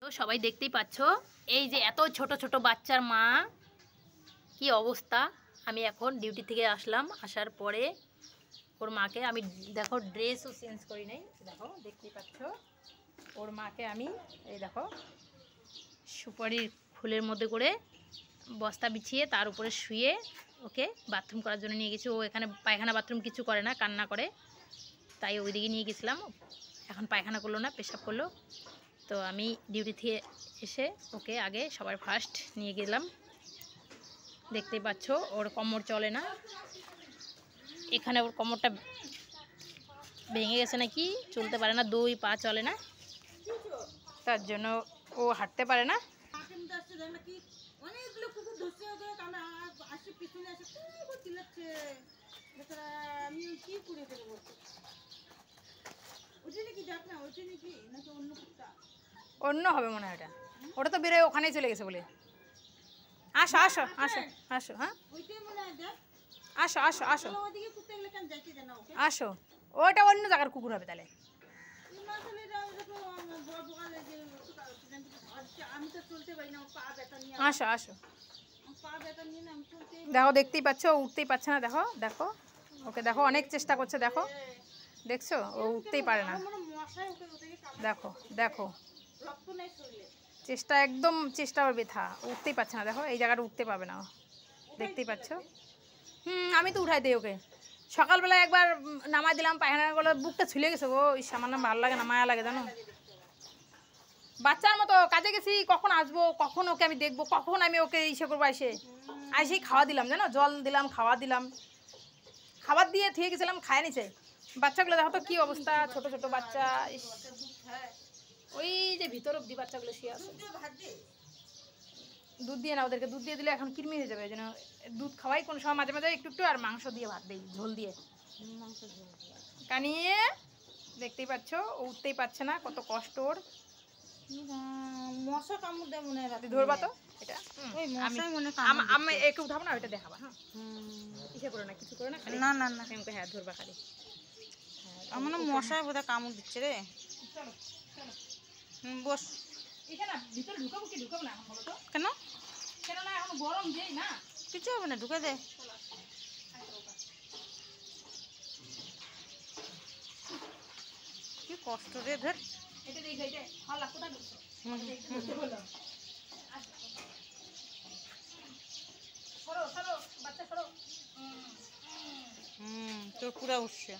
তো সবাই দেখতেই পাচ্ছ এই যে এত ছোট ছোট বাচ্চার মা কি অবস্থা। আমি এখন ডিউটি থেকে আসলাম, আসার পরে ওর মাকে আমি দেখো ড্রেসও চেঞ্জ করি নাই, দেখো দেখতেই পাচ্ছ ওর মাকে আমি এই দেখো সুপারির ফুলের মধ্যে করে বস্তা বিছিয়ে তার উপরে শুয়ে ওকে বাথরুম করার জন্য নিয়ে গেছি। ও এখানে পায়খানা বাথরুম কিছু করে না, কান্না করে, তাই ওইদিকে নিয়ে গেছিলাম। এখন পায়খানা করলো না, পেশাব করলো। তো আমি ডিউটি থেকে এসে ওকে আগে সবার ফার্স্ট নিয়ে গেলাম। দেখতেই পাচ্ছ ওর কোমর চলে না, এখানে ওর কোমরটা ভেঙে গেছে নাকি, চলতে পারে না, 2 পা চলে না, তার জন্য ও হাঁটতে পারে না। অন্য হবে মনে হয়, ওটা তো বেরোয় ওখানেই চলে গেছে বলে। আসো আসো আসো আসো, হ্যাঁ আসো আসো আসো আসো, ওইটা অন্য জায়গার কুকুর হবে তাহলে। আসো আসো, দেখো দেখতেই পাচ্ছ ও উঠতেই পারছে না, দেখো দেখো ওকে দেখো, অনেক চেষ্টা করছে, দেখো দেখছো ও উঠতেই পারে না, দেখো দেখো চেষ্টা, একদম চেষ্টা ওর বৃথা, উঠতেই পারছে না, দেখো এই জায়গাটা উঠতে পারবে না, দেখতেই পাচ্ছ। আমি তো উঠাই দিই ওকে, সকালবেলা একবার নামাই দিলাম, পায়খানাগুলো বুকটা ছুলে গেছে গো, সামান্য ভালো লাগে না, মায়া লাগে জানো। বাচ্চার মতো কাজে গেছি, কখন আসবো, কখন ওকে আমি দেখবো, কখন আমি ওকে ইসে করবো, এসেই খাওয়া দিলাম জানো, জল দিলাম, খাওয়া দিলাম, খাবার দিয়ে থুয়ে গেছিলাম, খায় নিছে। বাচ্চাগুলো দেখো তো কি অবস্থা, ছোট ছোট বাচ্চা, ওই যে ভিতর অব্দি বাচ্চাগুলো শুয়ে আছে। দুধ দিয়ে না, ওদেরকে দুধ দিয়ে দিলে এখন কৃমি হয়ে যাবে, এই জন্য দুধ খাওয়াই কোনো সময় মাঝে মাঝে একটু একটু, আর মাংস দিয়ে ভাত দিই, ঝোল দিয়ে কানিয়ে। দেখতেই পাচ্ছ ও উঠতেই পারছে না, কত কষ্ট ওর। মশা কামড় দেয় মনে হয়, ধরবা তো এটা, আমি একে উঠাবো না, ওইটা দেখাবা। হ্যাঁ ইসে করো না, কিছু করো না, না না না, হ্যাঁ ধরবা খালি। আমার মশাই বোধহয় কামড় দিচ্ছে রে। চলো চলো বস। এখানে ভিতরে ঢুকাবো কি ঢুকাবো না এখন বলো তো? কেন কেন না, এখন গরম যেই না, কিছু হবে না, ঢুকে দে। কি কষ্ট রে, ধর এটা দেখো, এটা হালা কোথা ঢুকছো, সরো সরো বাচ্চা সরো। তোর পুরা উঠছে।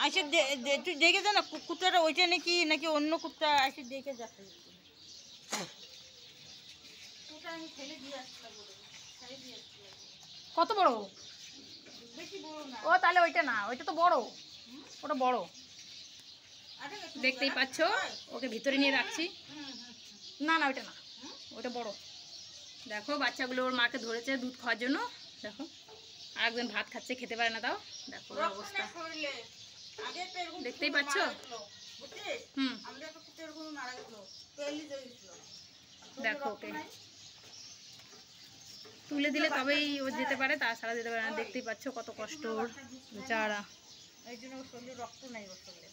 আচ্ছা তুই দেখে যা না, কুত্তাটা ওইটা নাকি নাকি অন্য কুত্তা, আসে দেখে যা। কত বড়? ও তাহলে ওইটা না, ওইটা তো বড়, ওটা বড়। দেখতেই পাচ্ছ ওকে ভিতরে নিয়ে রাখছি। না না ওইটা না, ওইটা বড়। দেখো বাচ্চাগুলো ওর মাকে ধরেছে দুধ খাওয়ার জন্য, দেখো আর একজন ভাত খাচ্ছে, খেতে পারে না, তাও দেখো অবস্থা, দেখতেই পাচ্ছ। দেখো ওকে তুলে দিলে তবেই ও যেতে পারে, তাছাড়া যেতে পারে না। দেখতেই পাচ্ছ কত কষ্ট ওর, বেচারা। এই জন্য ওর শরীরে রক্ত নাই, ওর শরীরে